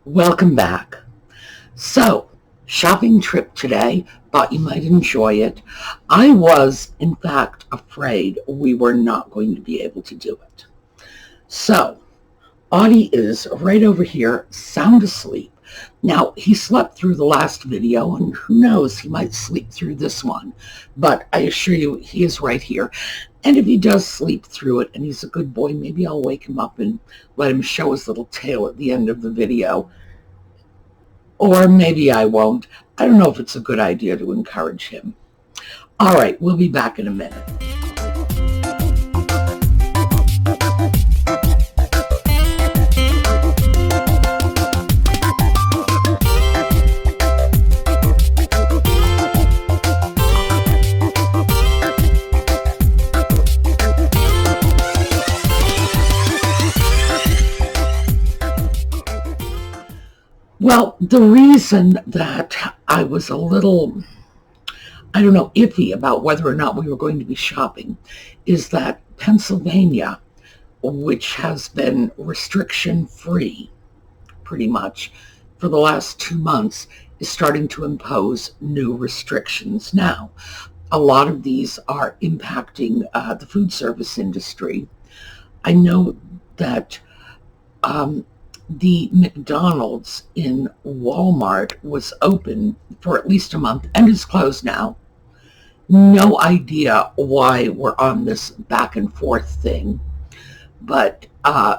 Welcome back. So, shopping trip today. Thought you might enjoy it. I was, in fact, afraid we were not going to be able to do it. So, Audie is right over here, sound asleep. Now, he slept through the last video, and who knows, he might sleep through this one. But I assure you, he is right here. And if he does sleep through it, and he's a good boy, maybe I'll wake him up and let him show his little tail at the end of the video. Or maybe I won't. I don't know if it's a good idea to encourage him. All right, we'll be back in a minute. Well, the reason that I was a little, iffy about whether or not we were going to be shopping is that Pennsylvania, which has been restriction-free pretty much for the last 2 months, is starting to impose new restrictions now. A lot of these are impacting the food service industry. I know that the McDonald's in Walmart was open for at least a month and is closed now. No idea why we're on this back and forth thing, but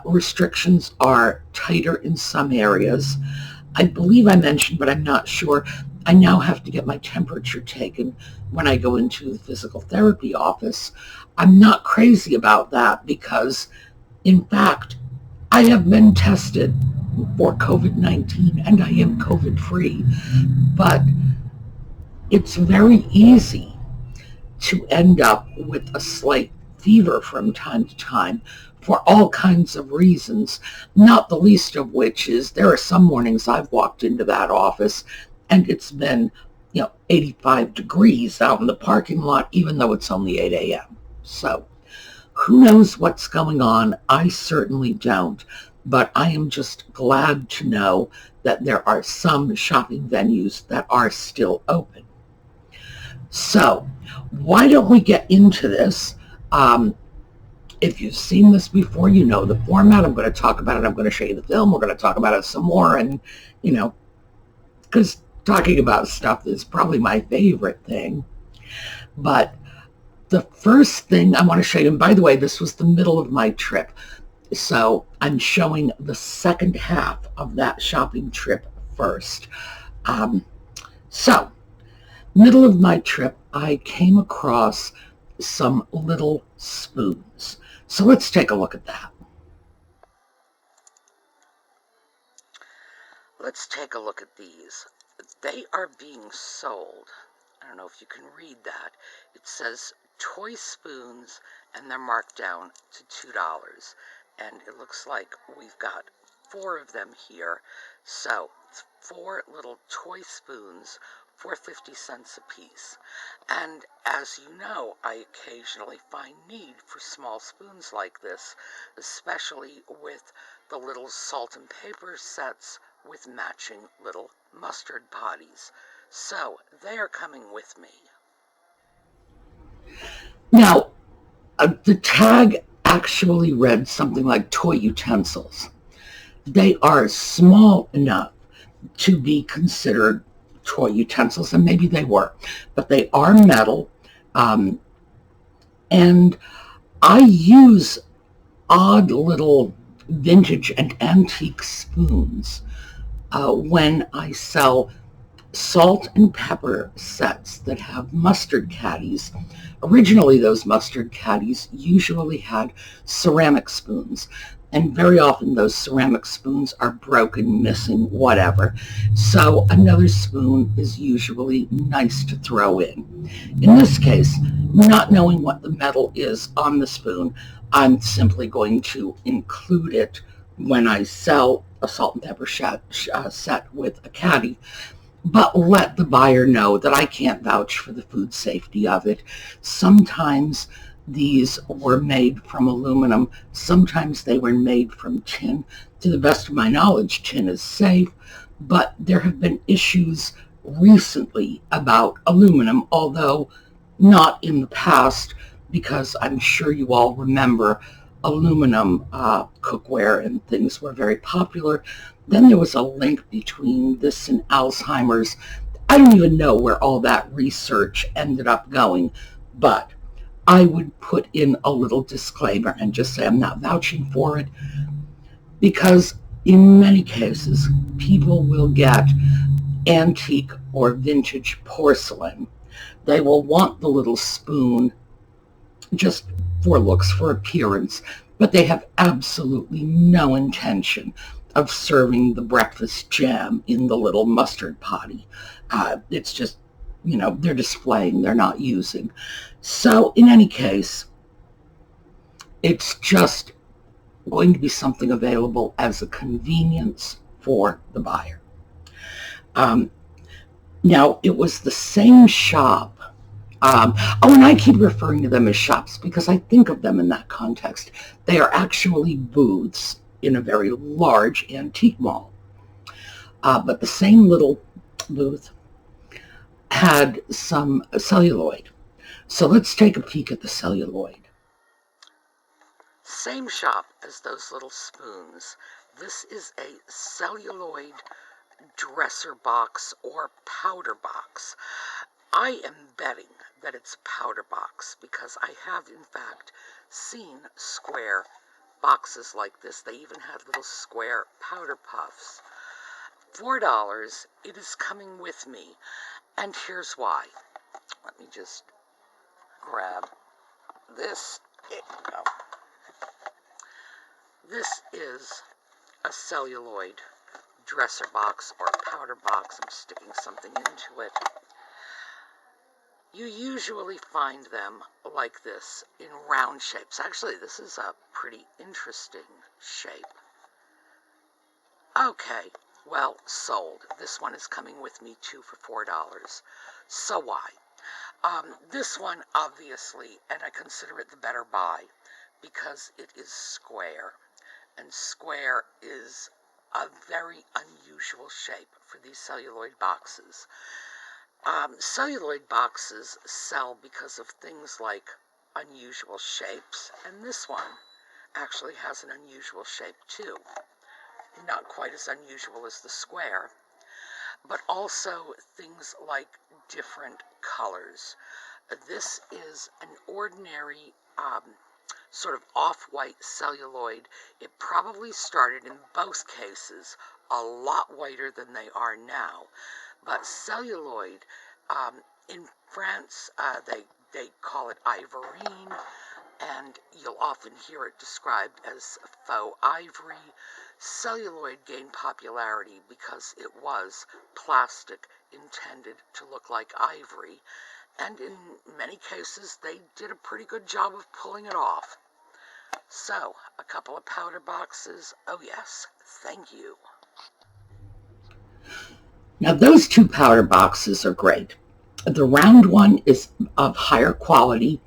restrictions are tighter in some areas. I believe I mentioned, but I'm not sure, I now have to get my temperature taken when I go into the physical therapy office. I'm not crazy about that because, in fact, I have been tested for COVID-19 and I am COVID-free, but it's very easy to end up with a slight fever from time to time for all kinds of reasons, not the least of which is there are some mornings I've walked into that office and it's been 85 degrees out in the parking lot, even though it's only 8 a.m. So who knows what's going on? I certainly don't. But I am just glad to know that there are some shopping venues that are still open. So why don't we get into this? If you've seen this before, you know the format. I'm going to talk about it. I'm going to show you the film. We're going to talk about it some more. And, because talking about stuff is probably my favorite thing. But the first thing I want to show you, and by the way, this was the middle of my trip, so I'm showing the second half of that shopping trip first. So, middle of my trip, I came across some little spoons. So let's take a look at that. Let's take a look at these. They are being sold. I don't know if you can read that. It says toy spoons, and they're marked down to $2. And it looks like we've got 4 of them here. So it's 4 little toy spoons for 50 cents a piece. And as you know, I occasionally find need for small spoons like this, especially with the little salt and pepper sets with matching little mustard potties. So they are coming with me. Now, the tag actually read something like toy utensils. They are small enough to be considered toy utensils, and maybe they were, but they are metal. And I use odd little vintage and antique spoons when I sell salt and pepper sets that have mustard caddies. Originally, those mustard caddies usually had ceramic spoons, and very often those ceramic spoons are broken, missing, whatever. So another spoon is usually nice to throw in. In this case, not knowing what the metal is on the spoon, I'm simply going to include it when I sell a salt and pepper set with a caddy, but let the buyer know that I can't vouch for the food safety of it. Sometimes these were made from aluminum. Sometimes they were made from tin. To the best of my knowledge, tin is safe, but there have been issues recently about aluminum, although not in the past, because I'm sure you all remember aluminum cookware and things were very popular. Then there was a link between this and Alzheimer's. I don't even know where all that research ended up going, but I would put in a little disclaimer and just say I'm not vouching for it, because in many cases, people will get antique or vintage porcelain. They will want the little spoon just for looks, for appearance, but they have absolutely no intention of serving the breakfast jam in the little mustard potty. It's just, they're displaying, they're not using. So in any case, it's just going to be something available as a convenience for the buyer. Now, it was the same shop. And I keep referring to them as shops because I think of them in that context. They are actually booths in a very large antique mall. But the same little booth had some celluloid. So let's take a peek at the celluloid. Same shop as those little spoons. This is a celluloid dresser box or powder box. I am betting that it's powder box because I have in fact seen square boxes like this. They even had little square powder puffs. $4, it is coming with me, and here's why. Let me just grab this. There you go. This is a celluloid dresser box or powder box. I'm sticking something into it. You usually find them like this in round shapes. Actually, this is a pretty interesting shape. Okay, well, sold. This one is coming with me too for $4. So why? This one, obviously, and I consider it the better buy because it is square. And square is a very unusual shape for these celluloid boxes. Celluloid boxes sell because of things like unusual shapes, and this one actually has an unusual shape too. Not quite as unusual as the square, but also things like different colors. This is an ordinary sort of off-white celluloid. It probably started in both cases a lot whiter than they are now. But celluloid, in France, they call it ivorine, and you'll often hear it described as faux ivory. Celluloid gained popularity because it was plastic intended to look like ivory, and in many cases they did a pretty good job of pulling it off. So, a couple of powder boxes, oh yes, thank you. Now those two powder boxes are great. The round one is of higher quality,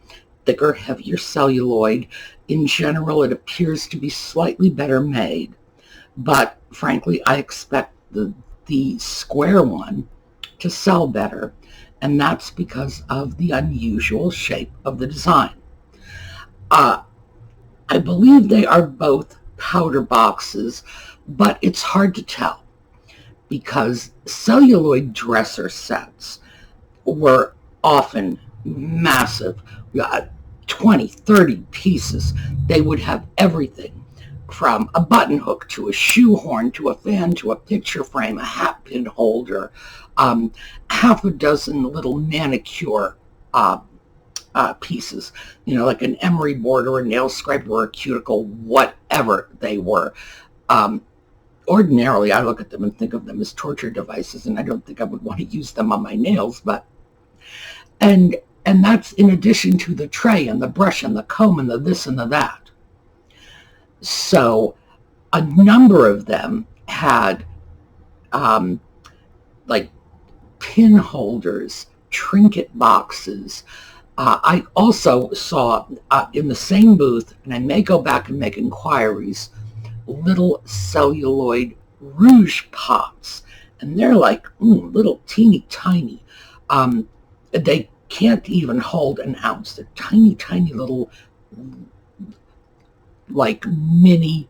thicker, heavier celluloid. In general, it appears to be slightly better made, but frankly, I expect the square one to sell better, and that's because of the unusual shape of the design. I believe they are both powder boxes, but it's hard to tell because celluloid dresser sets were often massive, 20, 30 pieces. They would have everything from a button hook to a shoehorn to a fan to a picture frame, a hat pin holder, half a dozen little manicure pieces, like an emery board or a nail scraper or a cuticle, whatever they were. Ordinarily, I look at them and think of them as torture devices, and I don't think I would want to use them on my nails, and that's in addition to the tray and the brush and the comb and the this and the that. So a number of them had like pin holders, trinket boxes, I also saw in the same booth, and I may go back and make inquiries, little celluloid rouge pots. And they're like little teeny tiny. They can't even hold an ounce. They're tiny, tiny little, like mini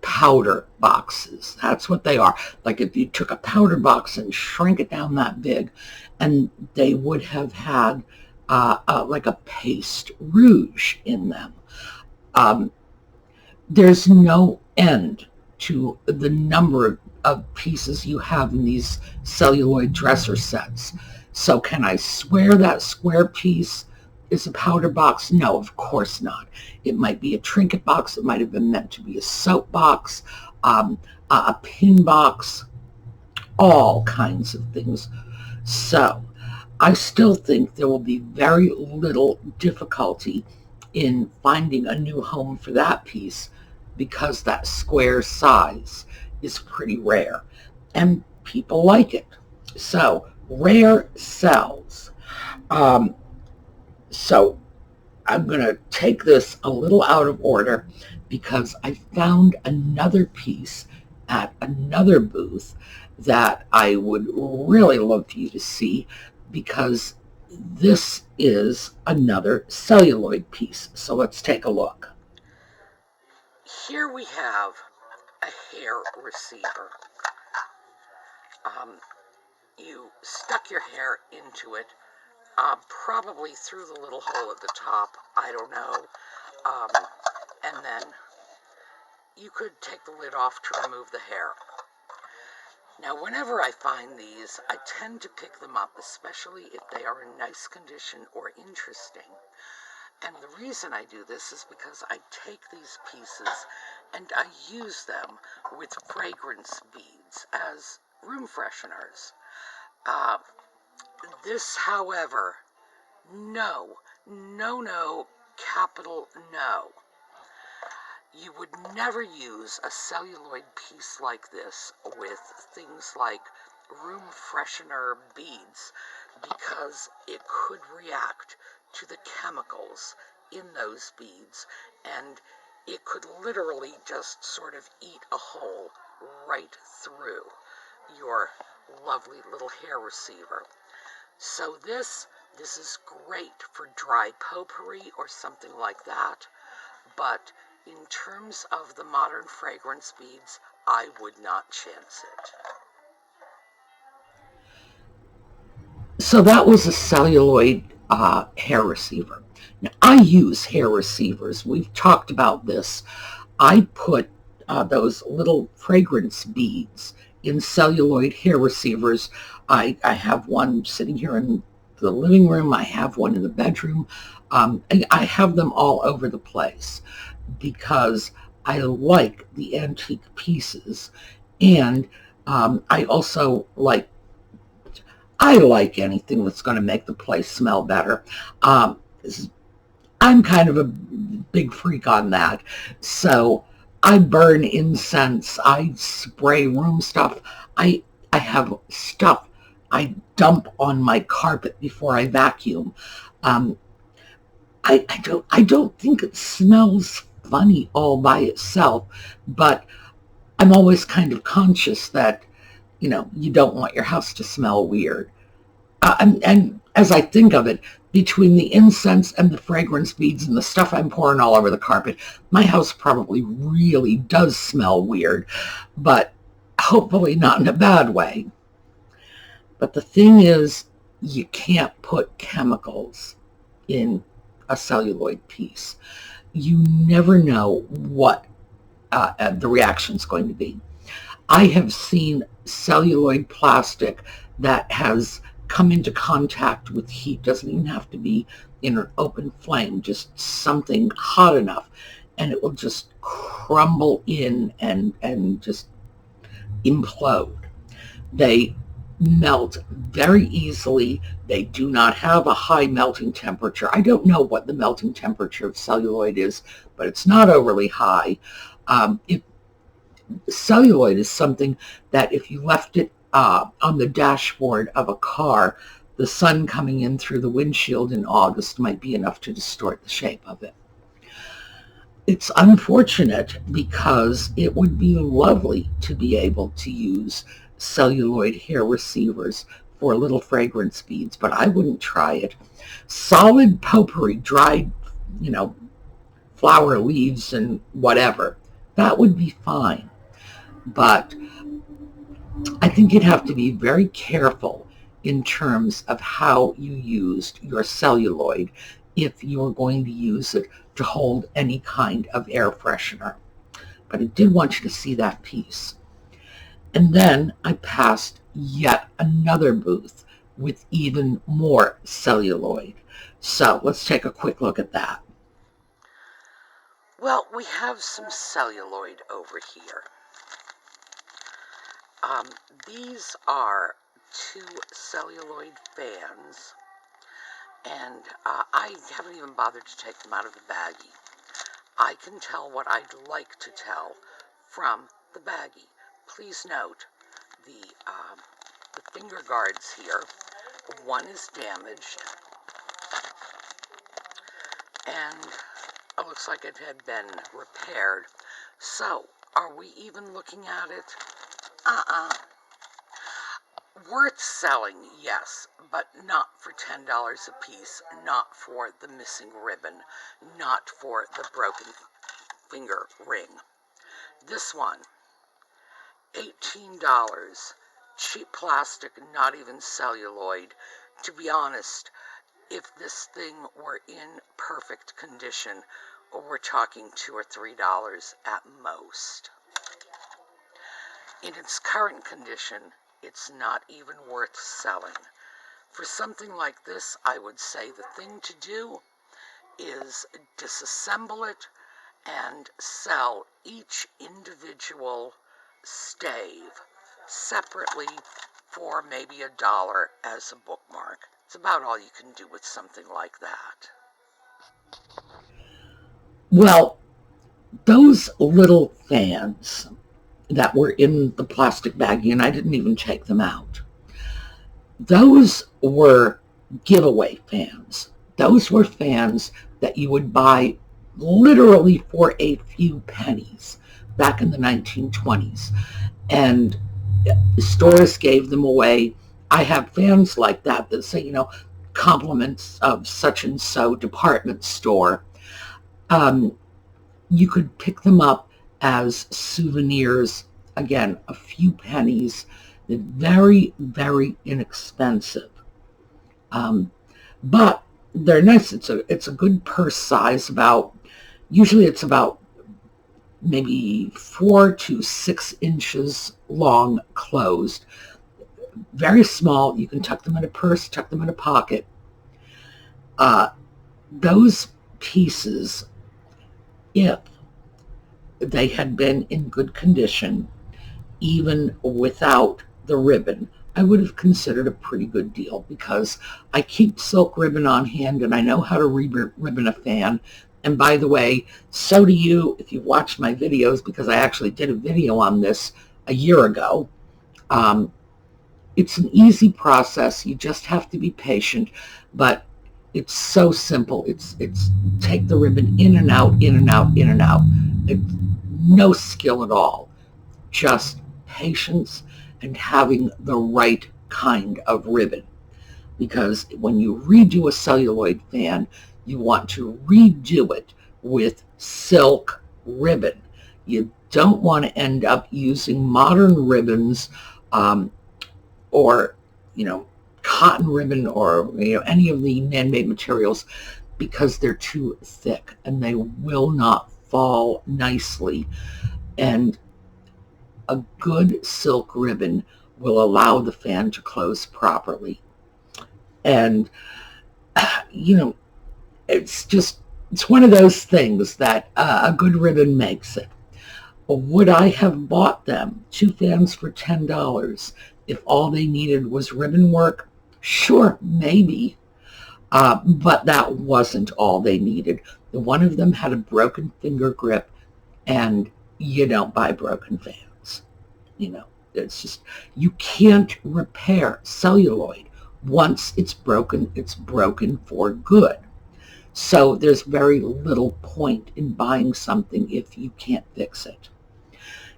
powder boxes. That's what they are. Like if you took a powder box and shrink it down that big, and they would have had like a paste rouge in them. There's no end to the number of pieces you have in these celluloid dresser sets. So can I swear that square piece is a powder box? No, of course not. It might be a trinket box. It might have been meant to be a soap box, a pin box, all kinds of things. So I still think there will be very little difficulty in finding a new home for that piece, because that square size is pretty rare and people like it. So rare sells. So I'm going to take this a little out of order because I found another piece at another booth that I would really love for you to see, because this is another celluloid piece. So let's take a look. Here we have a hair receiver. You stuck your hair into it, probably through the little hole at the top, I don't know, and then you could take the lid off to remove the hair. Now, whenever I find these, I tend to pick them up, especially if they are in nice condition or interesting. And the reason I do this is because I take these pieces and I use them with fragrance beads as room fresheners. This, however, no, capital no. You would never use a celluloid piece like this with things like room freshener beads, because it could react to the chemicals in those beads, and it could literally just sort of eat a hole right through your lovely little hair receiver. So this is great for dry potpourri or something like that, but in terms of the modern fragrance beads, I would not chance it. So that was a celluloid hair receiver. Now, I use hair receivers. We've talked about this. I put those little fragrance beads in celluloid hair receivers. I have one sitting here in the living room. I have one in the bedroom. And I have them all over the place because I like the antique pieces, and I also like anything that's going to make the place smell better. I'm kind of a big freak on that. So I burn incense. I spray room stuff. I have stuff I dump on my carpet before I vacuum. I don't think it smells funny all by itself, but I'm always kind of conscious that, you don't want your house to smell weird. And as I think of it, between the incense and the fragrance beads and the stuff I'm pouring all over the carpet, my house probably really does smell weird, but hopefully not in a bad way. But the thing is, you can't put chemicals in a celluloid piece. You never know what the reaction's going to be. I have seen celluloid plastic that has come into contact with heat. Doesn't even have to be in an open flame, just something hot enough, and it will just crumble in and just implode. They melt very easily. They do not have a high melting temperature. I don't know what the melting temperature of celluloid is, but it's not overly high. Celluloid is something that if you left it on the dashboard of a car the sun coming in through the windshield in August might be enough to distort the shape of it. It's unfortunate because it would be lovely to be able to use celluloid hair receivers for little fragrance beads, but I wouldn't try it. Solid potpourri, dried, flower leaves and whatever, that would be fine. But I think you'd have to be very careful in terms of how you used your celluloid if you're going to use it to hold any kind of air freshener. But I did want you to see that piece. And then I passed yet another booth with even more celluloid. So let's take a quick look at that. Well, we have some celluloid over here. These are 2 celluloid fans, and I haven't even bothered to take them out of the baggie. I can tell what I'd like to tell from the baggie. Please note the finger guards here. One is damaged, and it looks like it had been repaired. So, are we even looking at it? Worth selling, yes, but not for $10 a piece, not for the missing ribbon, not for the broken finger ring. This one, $18, cheap plastic, not even celluloid. To be honest, if this thing were in perfect condition, we're talking $2 or $3 at most. In its current condition, it's not even worth selling. For something like this, I would say the thing to do is disassemble it and sell each individual stave separately for maybe $1 as a bookmark. It's about all you can do with something like that. Well, those little fans that were in the plastic baggie, and I didn't even take them out, those were giveaway fans. Those were fans that you would buy literally for a few pennies back in the 1920s. And stores gave them away. I have fans like that say, compliments of such and so department store. You could pick them up as souvenirs, again, a few pennies. They're very, very inexpensive. But they're nice. It's a good purse size. Usually it's about maybe 4 to 6 inches long, closed. Very small. You can tuck them in a purse, tuck them in a pocket. Those pieces, if they had been in good condition, even without the ribbon, I would have considered a pretty good deal, because I keep silk ribbon on hand and I know how to ribbon a fan. And by the way, so do you if you've watched my videos, because I actually did a video on this a year ago. It's an easy process. You just have to be patient, but it's so simple. It's take the ribbon in and out, in and out, in and out. It's no skill at all, just patience and having the right kind of ribbon. Because when you redo a celluloid fan, you want to redo it with silk ribbon. You don't want to end up using modern ribbons or cotton ribbon or any of the man-made materials, because they're too thick and they will not fall nicely. And a good silk ribbon will allow the fan to close properly. And it's one of those things that a good ribbon makes it. Would I have bought them, 2 fans for $10, if all they needed was ribbon work? Sure, maybe. But that wasn't all they needed. One of them had a broken finger grip, and you don't buy broken fans. It's just, you can't repair celluloid Once it's broken for good. So there's very little point in buying something if you can't fix it.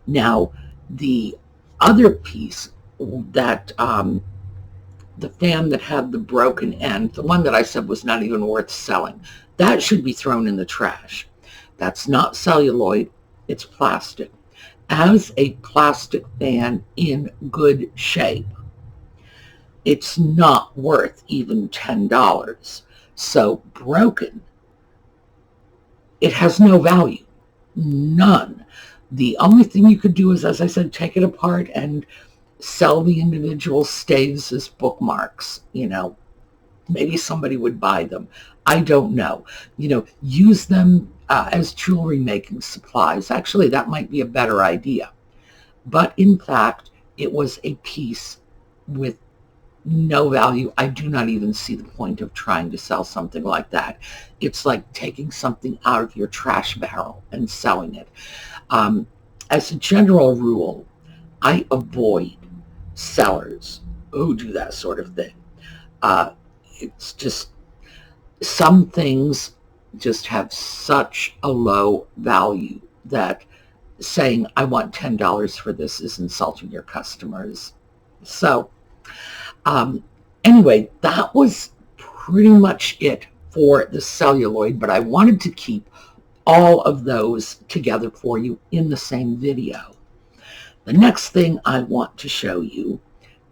Now, the other piece that the fan that had the broken end, the one that I said was not even worth selling, that should be thrown in the trash. That's not celluloid, it's plastic. As a plastic fan in good shape, it's not worth even $10. So broken, it has no value, none. The only thing you could do is, as I said, take it apart and sell the individual staves as bookmarks. Maybe somebody would buy them. I don't know. Use them as jewelry making supplies. Actually, that might be a better idea. But in fact, it was a piece with no value. I do not even see the point of trying to sell something like that. It's like taking something out of your trash barrel and selling it. As a general rule, I avoid sellers who do that sort of thing. It's just, some things just have such a low value that saying I want $10 for this is insulting your customers. So anyway, that was pretty much it for the celluloid, but I wanted to keep all of those together for you in the same video. The next thing I want to show you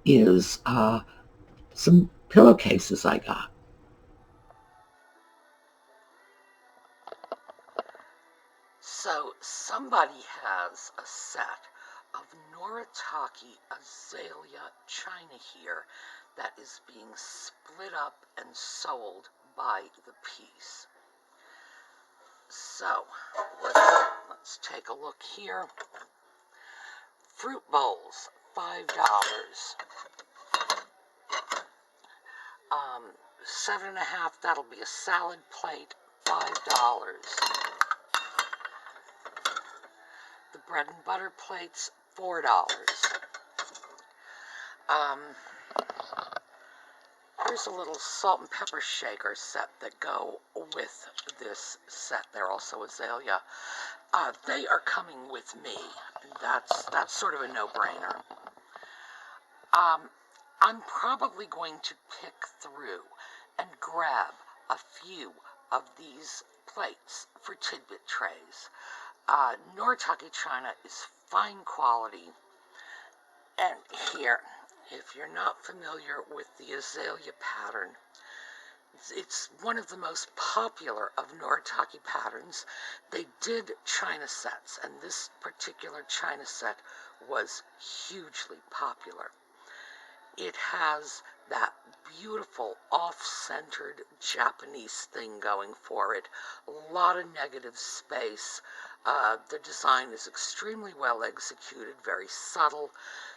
is some pillowcases I got. So somebody has a set of Noritake azalea china here that is being split up and sold by the piece. So let's take a look here. Fruit bowls, $5. 7.5, that'll be a salad plate, $5. The bread and butter plates, $4. Here's a little salt and pepper shaker set that go with this set. They're also azalea. They are coming with me. That's sort of a no-brainer. I'm probably going to pick through and grab a few of these plates for tidbit trays. Noritake china is fine quality. And here, if you're not familiar with the azalea pattern, it's one of the most popular of Noritake patterns. They did china sets, and this particular china set was hugely popular. It has that beautiful off-centered Japanese thing going for it. A lot of negative space. The design is extremely well executed, very subtle.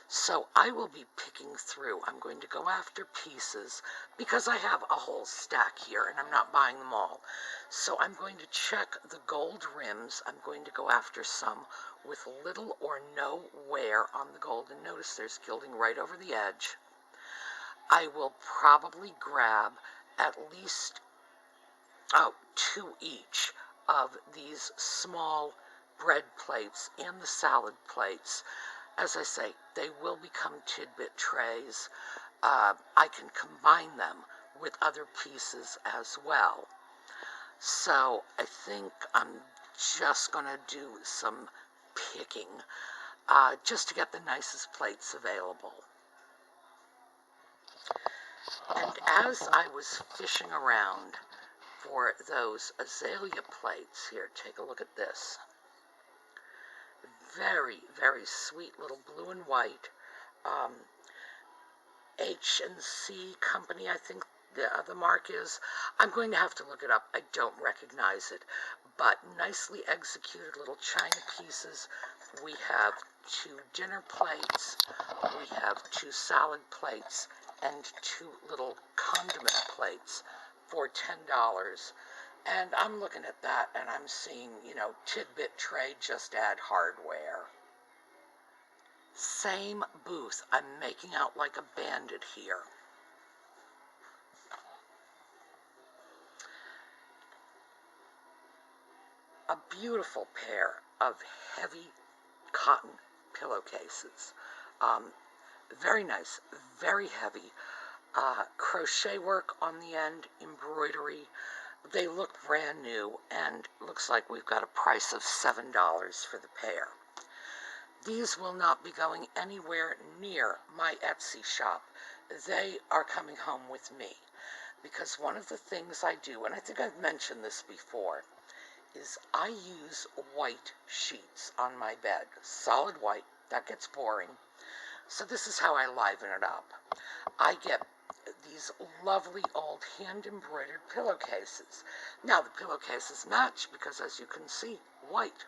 So I will be picking through. I'm going to go after pieces because I have a whole stack here and I'm not buying them all. So I'm going to check the gold rims. I'm going to go after some with little or no wear on the gold. And notice there's gilding right over the edge. I will probably grab at least 2 each of these small bread plates and the salad plates. As I say, they will become tidbit trays. I can combine them with other pieces as well. So I think I'm just going to do some picking just to get the nicest plates available. And as I was fishing around for those azalea plates, here, take a look at this. Very, very sweet little blue and white. H&C Company, I think the mark is. I'm going to have to look it up. I don't recognize it. But nicely executed little china pieces. We have 2 dinner plates. We have 2 salad plates and 2 little condiment plates for $10. And I'm looking at that and I'm seeing, tidbit tray, just add hardware. Same booth. I'm making out like a bandit here. a beautiful pair of heavy cotton pillowcases. Very nice, very heavy. Crochet work on the end, embroidery. They look brand new, and looks like we've got a price of $7 for the pair. These will not be going anywhere near my Etsy shop. They are coming home with me, because one of the things I do, and I think I've mentioned this before, is I use white sheets on my bed. Solid white. That gets boring. So this is how I liven it up. I get these lovely old hand-embroidered pillowcases. Now, the pillowcases match because, as you can see, white.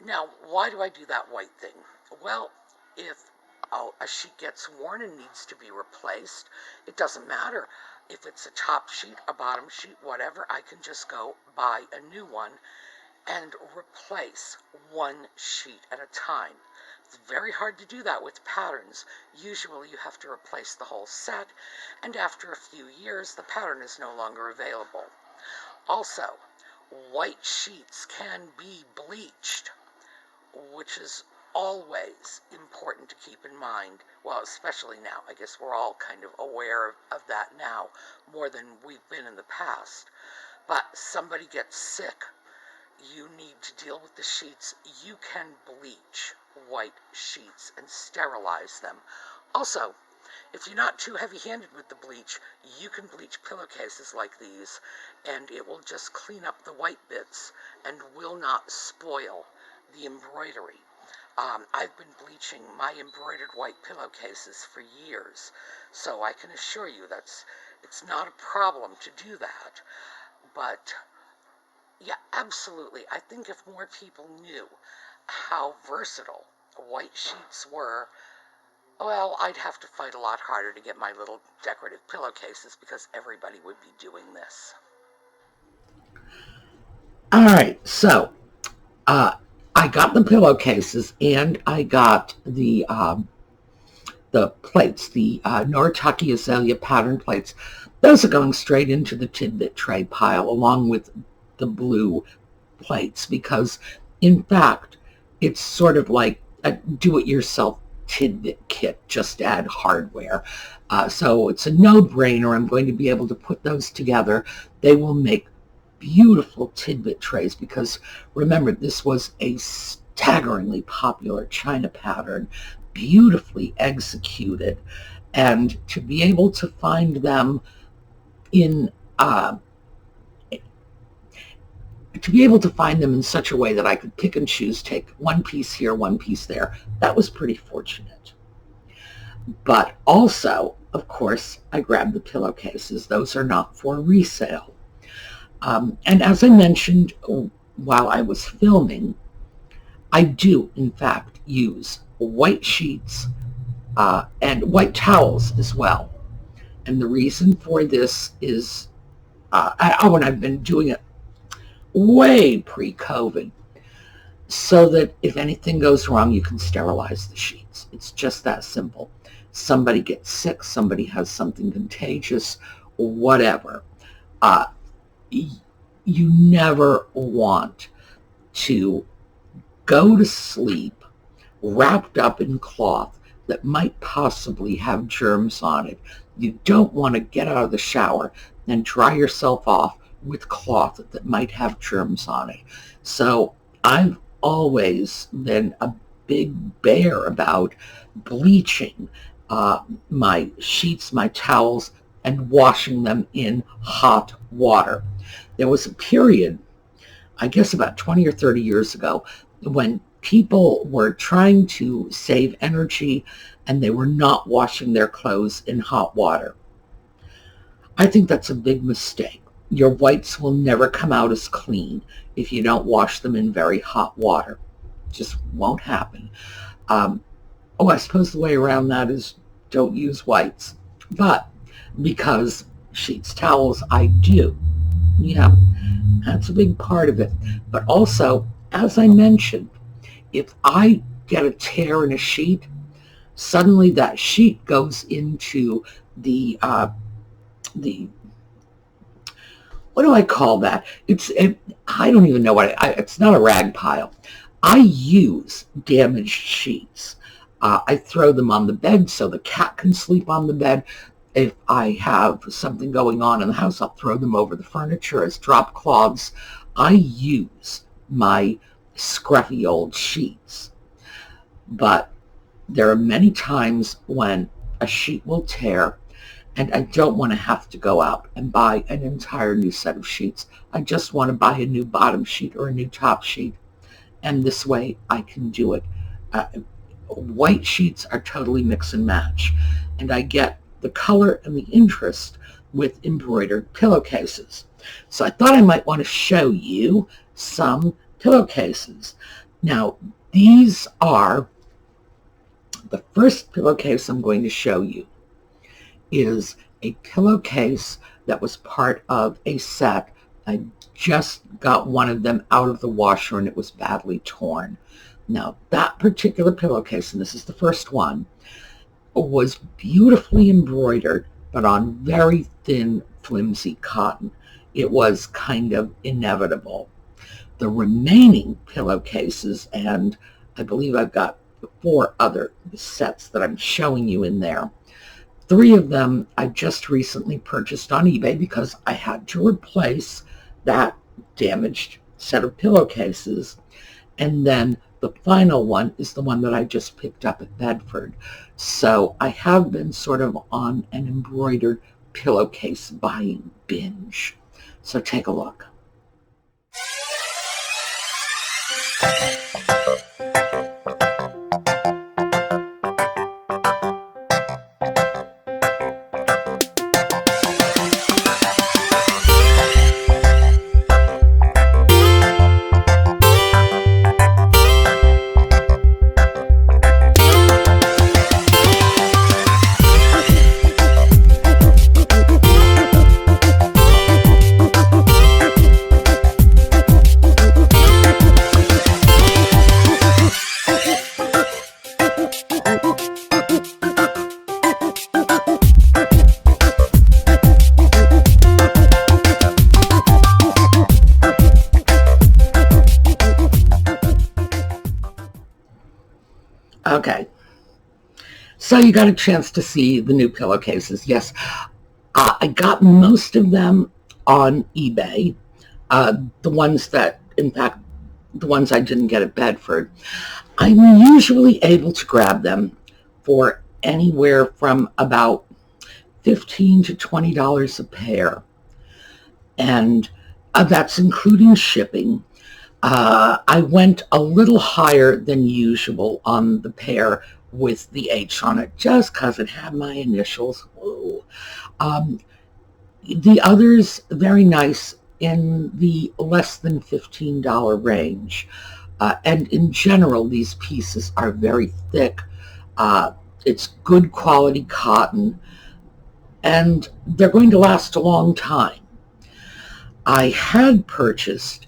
Now, why do I do that white thing? Well, if a sheet gets worn and needs to be replaced, it doesn't matter. If it's a top sheet, a bottom sheet, whatever, I can just go buy a new one and replace one sheet at a time. It's very hard to do that with patterns. Usually you have to replace the whole set, and after a few years, the pattern is no longer available. Also, white sheets can be bleached, which is always important to keep in mind. Well, especially now. I guess we're all kind of aware of that now, more than we've been in the past. But somebody gets sick, you need to deal with the sheets. You can bleach white sheets and sterilize them. Also, if you're not too heavy-handed with the bleach, you can bleach pillowcases like these, and it will just clean up the white bits and will not spoil the embroidery. I've been bleaching my embroidered white pillowcases for years, so I can assure you it's not a problem to do that. But yeah, absolutely. I think if more people knew how versatile white sheets were, well, I'd have to fight a lot harder to get my little decorative pillowcases because everybody would be doing this. All right, so I got the pillowcases and I got the plates, the Noritake Azalea pattern plates. Those are going straight into the tidbit tray pile along with the blue plates because, in fact, it's sort of like a do-it-yourself tidbit kit, just add hardware. So it's a no-brainer. I'm going to be able to put those together. They will make beautiful tidbit trays because, remember, this was a staggeringly popular China pattern, beautifully executed, and to be able to find them in such a way that I could pick and choose, take one piece here, one piece there, that was pretty fortunate. But also, of course, I grabbed the pillowcases. Those are not for resale. And as I mentioned while I was filming, I do, in fact, use white sheets and white towels as well. And the reason for this is, and I've been doing it way pre-COVID, so that if anything goes wrong, you can sterilize the sheets. It's just that simple. Somebody gets sick, somebody has something contagious, whatever. You never want to go to sleep wrapped up in cloth that might possibly have germs on it. You don't want to get out of the shower and dry yourself off with cloth that might have germs on it. So I've always been a big bear about bleaching my sheets, my towels, and washing them in hot water. There was a period, I guess about 20 or 30 years ago, when people were trying to save energy and they were not washing their clothes in hot water. I think that's a big mistake. Your whites will never come out as clean if you don't wash them in very hot water. It just won't happen. I suppose the way around that is don't use whites. But because sheets, towels, I do. Yeah, that's a big part of it. But also, as I mentioned, if I get a tear in a sheet, suddenly that sheet goes into the what do I call that? I don't even know it's not a rag pile. I use damaged sheets. I throw them on the bed so the cat can sleep on the bed. If I have something going on in the house, I'll throw them over the furniture as drop cloths. I use my scruffy old sheets. But there are many times when a sheet will tear, and I don't want to have to go out and buy an entire new set of sheets. I just want to buy a new bottom sheet or a new top sheet, and this way I can do it. White sheets are totally mix and match, and I get the color and the interest with embroidered pillowcases. So I thought I might want to show you some pillowcases. Now, these are the first pillowcase I'm going to show you is a pillowcase that was part of a set. I just got one of them out of the washer and it was badly torn. Now, that particular pillowcase, and this is the first one, was beautifully embroidered, but on very thin, flimsy cotton. It was kind of inevitable. The remaining pillowcases, and I believe I've got 4 other sets that I'm showing you in there. 3 of them I just recently purchased on eBay because I had to replace that damaged set of pillowcases. And then the final one is the one that I just picked up at Bedford. So I have been sort of on an embroidered pillowcase buying binge. So take a look. Okay, so you got a chance to see the new pillowcases. Yes, I got most of them on eBay. The ones that, in fact, the ones I didn't get at Bedford, I'm usually able to grab them for anywhere from about $15 to $20 a pair. And that's including shipping. I went a little higher than usual on the pair with the H on it, just because it had my initials. The others, very nice, in the less than $15 range. And in general, these pieces are very thick. It's good quality cotton, and they're going to last a long time. I had purchased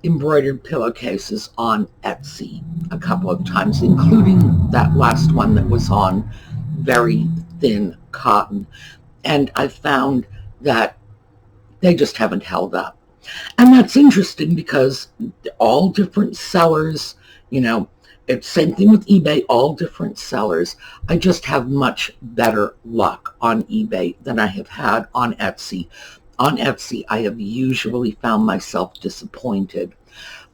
embroidered pillowcases on Etsy a couple of times, including that last one that was on very thin cotton. And I found that they just haven't held up. And that's interesting because all different sellers, it's same thing with eBay, all different sellers. I just have much better luck on eBay than I have had on Etsy. On Etsy, I have usually found myself disappointed,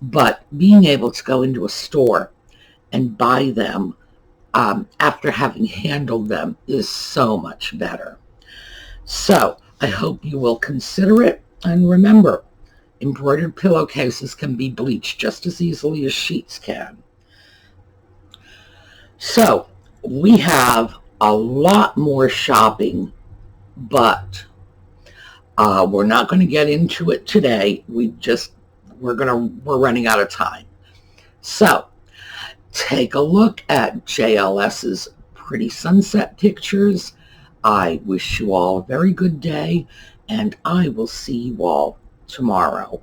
but being able to go into a store and buy them after having handled them is so much better. So I hope you will consider it, and remember, embroidered pillowcases can be bleached just as easily as sheets can. So we have a lot more shopping, but we're not going to get into it today. We're running out of time. So take a look at JLS's pretty sunset pictures. I wish you all a very good day, and I will see you all tomorrow.